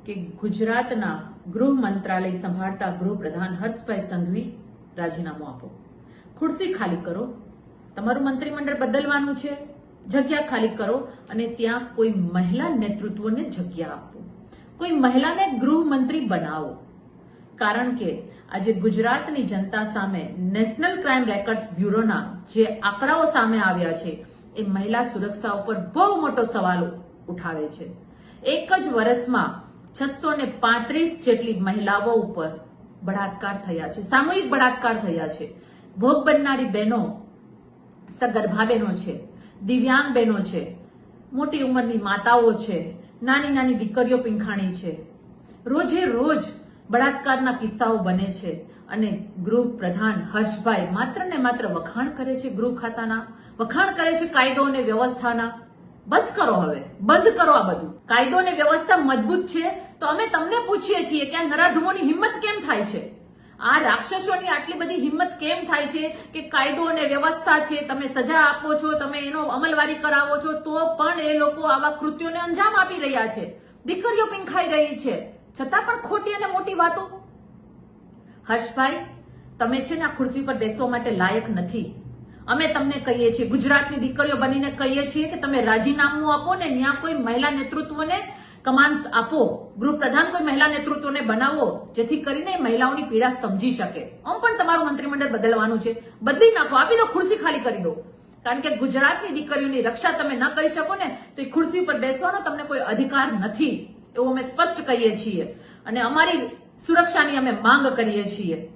કે ગુજરાતના ગૃહ મંત્રાલય સંભાળતા ગૃહપ્રધાન હર્ષભાઈ સંઘવી રાજીનામું આપો, ખુરશી ખાલી કરો, તમારું મંત્રીમંડળ બદલવાનું છે, જગ્યા ખાલી કરો અને ત્યાં કોઈ મહિલા નેતૃત્વને જગ્યા આપો, કોઈ મહિલાને ગૃહમંત્રી બનાવો. કારણ કે આજે ગુજરાતની જનતા સામે નેશનલ ક્રાઇમ રેકોર્ડ્સ બ્યુરોના જે આંકડાઓ સામે આવ્યા છે એ મહિલા સુરક્ષા ઉપર બહુ મોટો સવાલ ઉઠાવે છે. એક જ વર્ષમાં 635 જેટલી મહિલાઓ ઉપર બળાત્કાર થયા છે, સામૂહિક બળાત્કાર થયા છે. ભોગ બનનારી બહેનો સગર્ભા બહેનો છે, દિવ્યાંગ બહેનો છે, મોટી ઉંમરની માતાઓ છે, નાની નાની દીકરીઓ પીંખાણી છે. રોજે રોજ બળાત્કારના કિસ્સાઓ બને છે અને ગૃહપ્રધાન હર્ષભાઈ માત્ર ને માત્ર વખાણ કરે છે, ગૃહ ખાતાના વખાણ કરે છે, કાયદો અને વ્યવસ્થાના. બસ કરો, હવે બંધ કરો આ બધું. કાયદો અને વ્યવસ્થા મજબૂત છે તો અમે તમને પૂછીએ છીએ કે આ નરાધમોની હિંમત કેમ થાય છે? આ રાક્ષસોની આટલી બધી હિંમત કેમ થાય છે કે કાયદો અને વ્યવસ્થા છે, તમે સજા આપો છો, તમે એનો અમલવારી કરાવો છો, તો પણ એ લોકો આવા કૃત્યોને અંજામ આપી રહ્યા છે. દીકરીઓ પીંખાઈ રહી છે, છતાં પણ ખોટી અને મોટી વાતો. હર્ષભાઈ, તમે છે ને આ ખુરશી પર બેસવા માટે લાયક નથી. અમે તમને કહીએ છીએ, ગુજરાતની દીકરીઓ બનીને કહીએ છીએ કે તમે રાજીનામું આપો ને ત્યાં કોઈ મહિલા નેતૃત્વને કમાન આપો, ગૃહપ્રધાન કોઈ મહિલા નેતૃત્વને બનાવો, જેથી કરીને મહિલાઓની પીડા સમજી શકે. આમ પણ તમારું મંત્રીમંડળ બદલવાનું છે, બદલી નાખો, આપી દો, ખુરશી ખાલી કરી દો. કારણ કે ગુજરાતની દીકરીઓની રક્ષા તમે ન કરી શકો ને તો એ ખુરશી પર બેસવાનો તમને કોઈ અધિકાર નથી, એવું અમે સ્પષ્ટ કહીએ છીએ અને અમારી સુરક્ષાની અમે માંગ કરીએ છીએ.